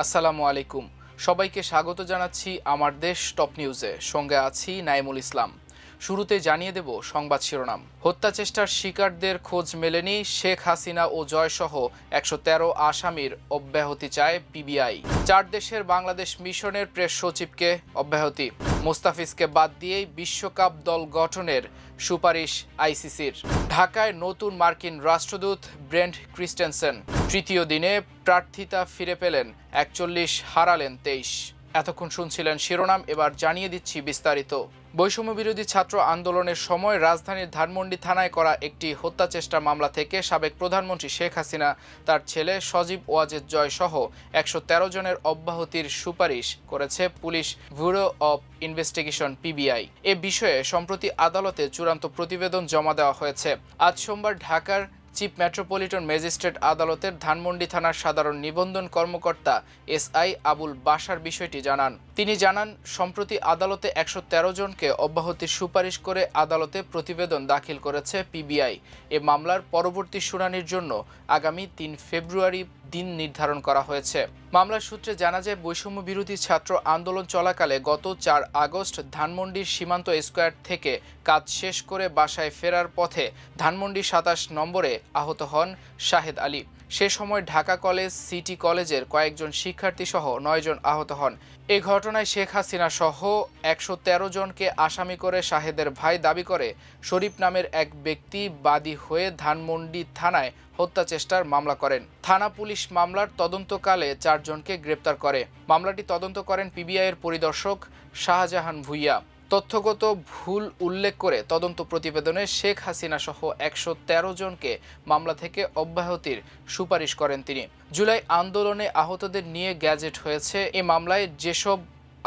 আসসালামু আলাইকুম। সবাইকে স্বাগত জানাচ্ছি আমার দেশ টপ নিউজে। সঙ্গে আছি নাইমুল ইসলাম। শুরুতে জানিয়ে দেব সংবাদ শিরোনাম। হত্যা চেষ্টার শিকারদের খোঁজ মেলেনি, শেখ হাসিনা ও জয়সহ ১১৩ আসামির অব্যাহতি চায় পিবিআই। 4 দেশের বাংলাদেশ মিশনের প্রেস সচিবকে অব্যাহতি। মোস্তাফিজকে বাদ দিয়েই বিশ্বকাপ দল গঠনের সুপারিশ আইসিসির। ঢাকায় নতুন মার্কিন রাষ্ট্রদূত ব্রেন্ট ক্রিস্টেনসেন। তৃতীয় দিনে প্রার্থিতা ফিরে পেলেন ৪১, হারালেন ২৩। এতক্ষণ শুনছিলেন শিরোনাম, এবার জানিয়ে দিচ্ছি বিস্তারিত। বৈষম্য বিরোধী ছাত্র আন্দোলনের সময় রাজধানীর ধানমন্ডি থানায় করা একটি হত্যা চেষ্টা মামলা থেকে সাবেক প্রধানমন্ত্রী শেখ হাসিনা, তার ছেলে সজীব ওয়াজেদ জয় সহ ১১৩ জনের অব্যাহতির সুপারিশ করেছে police bureau of investigation PBI. এ বিষয়ে সম্প্রতি আদালতে চূড়ান্ত প্রতিবেদন জমা দেওয়া হয়েছে। আজ সোমবার ঢাকার চিফ মেট্রোপলিটন ম্যাজিস্ট্রেট আদালতের ধানমন্ডি থানার সাধারণ নিবন্ধন কর্মকর্তা এসআই আবুল বাশার বিষয়টি জানান। তিনি জানান, সম্প্রতি আদালতে ১১৩ জনকে অব্যাহতির সুপারিশ করে আদালতে প্রতিবেদন দাখিল করেছে পিবিআই। এ মামলার পরবর্তী শুনানির জন্য আগামী ৩ ফেব্রুয়ারি দিন নির্ধারণ করা হয়েছে। মামলার সূত্রে জানা যায়, বৈষম্য বিরোধী ছাত্র আন্দোলন চলাকালে গত ৪ আগস্ট ধানমন্ডির সীমান্ত স্কয়ার থেকে কাজ শেষ করে বাসায় ফেরার পথে ধানমন্ডি ২৭ নম্বরে আহত হন শাহেদ আলী। সে সময় ঢাকা কলেজ, সিটি কলেজের কয়েকজন শিক্ষার্থী সহ ৯ জন আহত হন। এ ঘটনায় শেখ হাসিনা সহ ১১৩ জনকে আসামি করে শাহেদের ভাই দাবি করে শরীফ নামের এক ব্যক্তি বাদী হয়ে ধানমন্ডি থানায় হত্যা চেষ্টার মামলা করেন। থানা পুলিশ মামলার তদন্তকালে ৪ জনকে গ্রেপ্তার করে। মামলাটি তদন্ত করেন পিবিআইয়ের পরিদর্শক শাহজাহান ভুইয়া। তথ্যগত ভুল উল্লেখ করে তদন্ত প্রতিবেদনে শেখ হাসিনা সহ ১১৩ জনকে মামলা থেকে অব্যাহতির সুপারিশ করেন তিনি। জুলাই আন্দোলনে আহতদের নিয়ে গ্যাজেট হয়েছে। এ মামলায় যেসব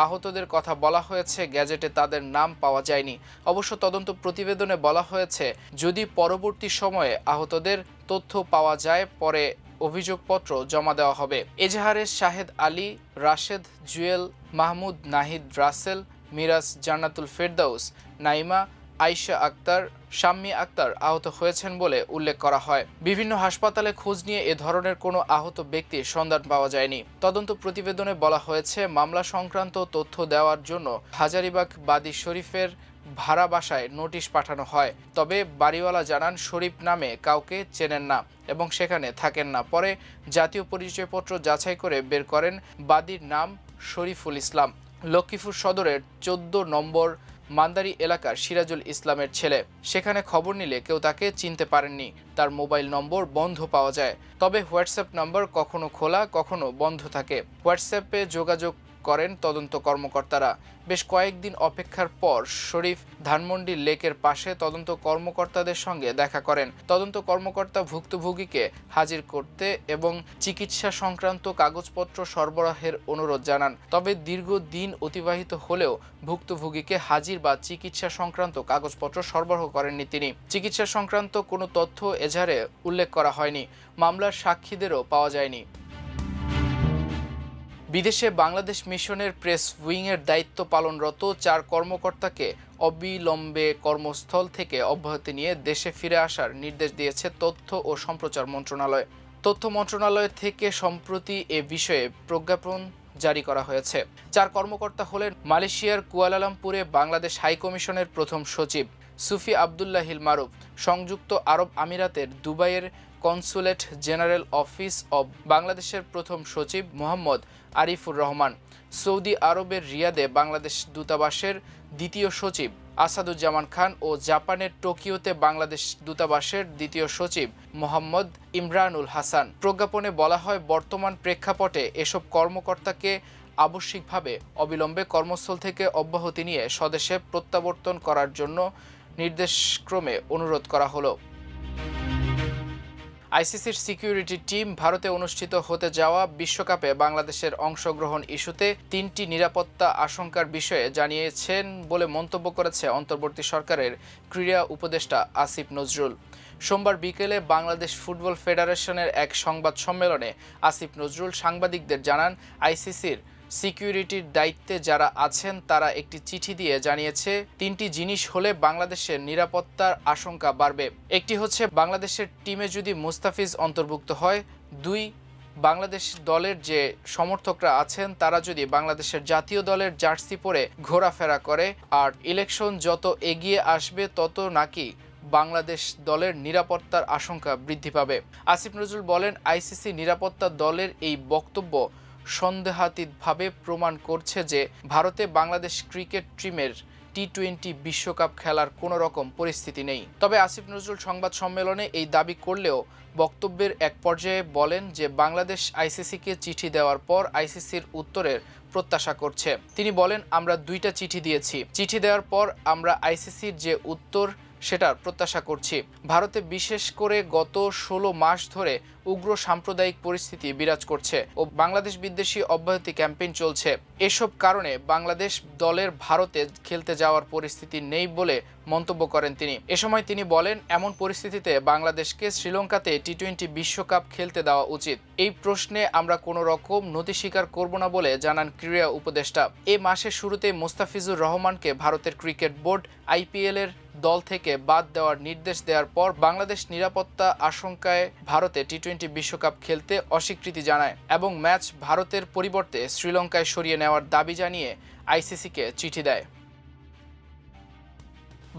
আহতদের কথা বলা হয়েছে, গ্যাজেটে তাদের নাম পাওয়া যায়নি। অবশ্য তদন্ত প্রতিবেদনে বলা হয়েছে, যদি পরবর্তী সময়ে আহতদের তথ্য পাওয়া যায় পরে অভিযোগপত্র জমা দেওয়া হবে। এজাহারে শাহেদ আলী, রাশেদ, জুয়েল, মাহমুদ, নাহিদ, রাসেল, মিরাজ, জান্নাতুল ফেরদাউস, নাইমা, আয়েশা আক্তার, শাম্মী আক্তার আহত হয়েছেন বলে উল্লেখ করা হয়। বিভিন্ন হাসপাতালে খোঁজ নিয়ে এ ধরনের কোনো আহত ব্যক্তির সন্ধান পাওয়া যায়নি। তদন্ত প্রতিবেদনে বলা হয়েছে, মামলা সংক্রান্ত তথ্য দেওয়ার জন্য হাজারীবাগ বাদী শরীফের ভাড়া বাসায় নোটিশ পাঠানো হয়। তবে বাড়িওয়ালা জানান, শরীফ নামে কাউকে চেনেন না এবং সেখানে থাকেন না। পরে জাতীয় পরিচয়পত্র যাচাই করে বের করেন বাদীর নাম শরীফুল ইসলাম, লক্ষ্মীপুর সদরের ১৪ নম্বর মান্দারি এলাকার সিরাজুল ইসলামের ছেলে। সেখানে খবর নিলে কেউ তাকে চিনতে পারেননি। তার মোবাইল নম্বর বন্ধ পাওয়া যায়, তবে হোয়াটসঅ্যাপ নম্বর কখনো খোলা কখনো বন্ধ থাকে। হোয়াটসঅ্যাপে যোগাযোগ করেন তদন্ত কর্মকর্তারা। বেশ কয়েকদিন অপেক্ষার পর শরীফ ধানমন্ডি লেকের পাশে তদন্ত কর্মকর্তাদের সঙ্গে দেখা করেন। তদন্ত কর্মকর্তা ভুক্তভোগীকে হাজির করতে এবং চিকিৎসা সংক্রান্ত কাগজপত্র সরবরাহের অনুরোধ জানান। তবে দীর্ঘদিন অতিবাহিত হলেও ভুক্তভোগীকে হাজির বা চিকিৎসা সংক্রান্ত কাগজপত্র সরবরাহ করেননি তিনি। চিকিৎসা সংক্রান্ত কোনো তথ্য এজাহারে উল্লেখ করা হয়নি। মামলার সাক্ষীদেরও পাওয়া যায়নি। বিদেশে বাংলাদেশ মিশনের প্রেস উইংয়ের দায়িত্ব পালনরত ৪ কর্মকর্তাকে অবিলম্বে কর্মস্থল থেকে অব্যাহতি নিয়ে দেশে ফিরে আসার নির্দেশ দিয়েছে তথ্য ও সম্প্রচার মন্ত্রণালয়। তথ্য মন্ত্রণালয় থেকে সম্প্রতি এ বিষয়ে প্রজ্ঞাপন জারি করা হয়েছে। ৪ কর্মকর্তা হলেন মালয়েশিয়ার কুয়ালালামপুরে বাংলাদেশ হাইকমিশনের প্রথম সচিব সুফি আবদুল্লাহিল মারুফ, সংযুক্ত আরব আমিরাতের দুবাইয়ের কনসুলেট জেনারেল অফিস অব বাংলাদেশের প্রথম সচিব মোহাম্মদ আরিফুর রহমান, সৌদি আরবের রিয়াদে বাংলাদেশ দূতাবাসের দ্বিতীয় সচিব আসাদুজ্জামান খান ও জাপানের টোকিওতে বাংলাদেশ দূতাবাসের দ্বিতীয় সচিব মোহাম্মদ ইমরানুল হাসান। প্রজ্ঞাপনে বলা হয়, বর্তমান প্রেক্ষাপটে এসব কর্মকর্তাকে আবশ্যিকভাবে অবিলম্বে কর্মস্থল থেকে অব্যাহতি নিয়ে স্বদেশে প্রত্যাবর্তন করার জন্য নির্দেশক্রমে অনুরোধ করা হলো। আইসিসির সিকিউরিটি টিম ভারতে অনুষ্ঠিত হতে যাওয়া বিশ্বকাপে বাংলাদেশের অংশগ্রহণ ইস্যুতে ৩টি নিরাপত্তা আশঙ্কার বিষয়ে জানিয়েছেন বলে মন্তব্য করেছে অন্তর্বর্তী সরকারের ক্রীড়া উপদেষ্টা আসিফ নজরুল। সোমবার বিকেলে বাংলাদেশ ফুটবল ফেডারেশনের এক সংবাদ সম্মেলনে আসিফ নজরুল সাংবাদিকদের জানান, আইসিসির সিকিউরিটির দায়িত্বে যারা আছেন তারা একটি চিঠি দিয়ে জানিয়েছে ৩টি জিনিস হলে বাংলাদেশের নিরাপত্তার আশঙ্কা বাড়বে। একটি হচ্ছে, বাংলাদেশের টিমে যদি মুস্তাফিজ অন্তর্ভুক্ত হয়, ২ বাংলাদেশ দলের যে সমর্থকরা আছেন তারা যদি বাংলাদেশের জাতীয় দলের জার্সি পরে ঘোরাফেরা করে আর ইলেকশন যত এগিয়ে আসবে তত নাকি বাংলাদেশ দলের নিরাপত্তার আশঙ্কা বৃদ্ধি পাবে। আসিফ নজরুল বলেন, আইসিসি নিরাপত্তা দলের এই বক্তব্য সন্দেহাতীতভাবে প্রমাণ করছে যে ভারতে বাংলাদেশ ক্রিকেট টিমের টি-20 বিশ্বকাপ খেলার কোনো রকম পরিস্থিতি নেই। তবে আসিফ নজরুল সংবাদ সম্মেলনে এই দাবি করলেও বক্তব্যের এক পর্যায়ে বলেন যে বাংলাদেশ আইসিসিকে চিঠি দেওয়ার পর আইসিসির উত্তরের প্রত্যাশা করছে। তিনি বলেন, আমরা 2টা চিঠি দিয়েছি। চিঠি দেওয়ার পর আমরা আইসিসির যে উত্তর সেটার প্রত্যাশা করছি। ভারতে বিশেষ করে গত 16 মাস ধরে উগ্র সাম্প্রদায়িক পরিস্থিতি বিরাজ করছে ও বাংলাদেশ বিদ্বেষী অব্যাহতি ক্যাম্পেইন চলছে। এসব কারণে বাংলাদেশ দলের ভারতে খেলতে যাওয়ার পরিস্থিতি নেই বলে মন্তব্য করেন তিনি। এ সময় তিনি বলেন, এমন পরিস্থিতিতে বাংলাদেশকে শ্রীলঙ্কাতে টি-20 বিশ্বকাপ খেলতে দেওয়া উচিত। এই প্রশ্নে আমরা কোনো রকম নতি স্বীকার করব না বলে জানান ক্রীড়া উপদেষ্টা। এ মাসের শুরুতে মোস্তাফিজুর রহমানকে ভারতের ক্রিকেট বোর্ড আইপিএল এর দল থেকে বাদ দেওয়ার নির্দেশ দেওয়ার পর বাংলাদেশ নিরাপত্তা আশঙ্কায় ভারতে টি-20 বিশ্বকাপ খেলতে অস্বীকৃতি জানায় এবং ম্যাচ ভারতের পরিবর্তে শ্রীলঙ্কায় সরিয়ে নেওয়ার দাবি জানিয়ে আইসিসিকে চিঠি দেয়।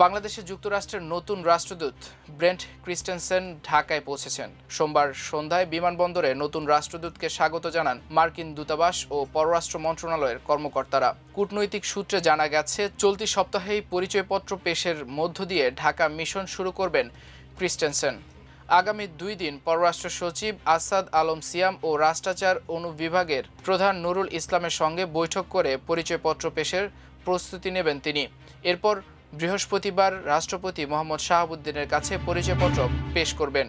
বাংলাদেশে যুক্তরাষ্ট্রের নতুন রাষ্ট্রদূত ব্রেন্ট ক্রিস্টেনসেন ঢাকায় পৌঁছেছেন। সোমবার সন্ধ্যায় বিমানবন্দরে নতুন রাষ্ট্রদূতকে স্বাগত জানান মার্কিন দূতাবাস ও পররাষ্ট্র মন্ত্রণালয়ের কর্মকর্তারা। কূটনৈতিক সূত্রে জানা গেছে, চলতি সপ্তাহেই পরিচয়পত্র পেশের মধ্য দিয়ে ঢাকা মিশন শুরু করবেন ক্রিস্টেনসেন। আগামী 2 দিন পররাষ্ট্র সচিব আসাদ আলম সিয়াম ও রাষ্ট্রাচার অনুবিভাগের প্রধান নুরুল ইসলামের সঙ্গে বৈঠক করে পরিচয়পত্র পেশের প্রস্তুতি নেবেন তিনি। এরপর বৃহস্পতিবার রাষ্ট্রপতি মোহাম্মদ শাহাবুদ্দিনের কাছে পরিচয়পত্র পেশ করবেন।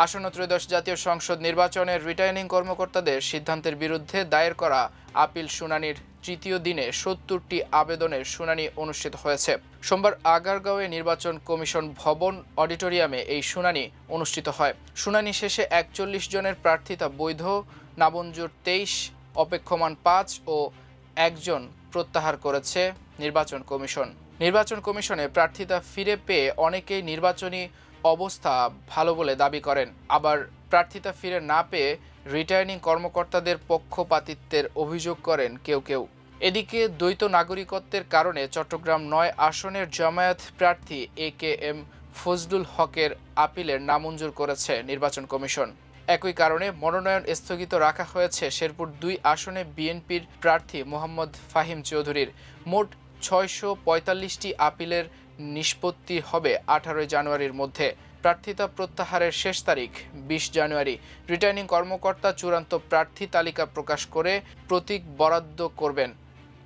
আসন্ন ত্রয়োদশ জাতীয় সংসদ নির্বাচনের রিটার্নিং কর্মকর্তাদের সিদ্ধান্তের বিরুদ্ধে দায়ের করা আপিল শুনানির তৃতীয় দিনে 70টি আবেদনের শুনানি অনুষ্ঠিত হয়েছে। সোমবার আগারগাঁওয়ে নির্বাচন কমিশন ভবন অডিটোরিয়ামে এই শুনানি অনুষ্ঠিত হয়। শুনানি শেষে 41 জনের প্রার্থিতা বৈধ, নামঞ্জুর 23, অপেক্ষমান 5 ও 1 জন প্রত্যাহার করেছে নির্বাচন কমিশন। নির্বাচন কমিশনে প্রার্থিতা ফিরে পেয়ে অনেকেই নির্বাচনী অবস্থা ভালো বলে দাবি করেন, আবার প্রার্থিতা ফিরে না পেয়ে রিটার্নিং কর্মকর্তাদের পক্ষপাতিত্বের অভিযোগ করেন কেউ কেউ। এদিকে দ্বৈত নাগরিকত্বের কারণে চট্টগ্রাম 9 আসনের জামায়াত প্রার্থী AKM ফজলুল হকের আপিলের নামঞ্জুর করেছে নির্বাচন কমিশন। একই কারণে মনোনয়ন স্থগিত রাখা হয়েছে শেরপুর 2 আসনে বিএনপির প্রার্থী মোহাম্মদ ফাহিম চৌধুরীর। মোট 645টি আপিলের নিষ্পত্তি হবে 18 জানুয়ারির মধ্যে। প্রার্থিতা প্রত্যাহারের শেষ তারিখ 20 জানুয়ারি। রিটার্নিং কর্মকর্তা চূড়ান্ত প্রার্থী তালিকা প্রকাশ করে প্রতীক বরাদ্দ করবেন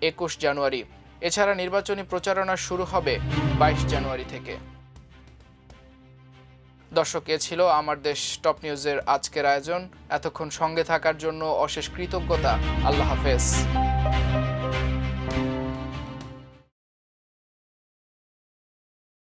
21 জানুয়ারি। এছাড়া নির্বাচনী প্রচারণা শুরু হবে 22 জানুয়ারি থেকে। দর্শক, এ ছিল আমার দেশ টপ নিউজের আজকের আয়োজন। এতক্ষণ সঙ্গে থাকার জন্য অশেষ কৃতজ্ঞতা। আল্লাহ হাফেজ।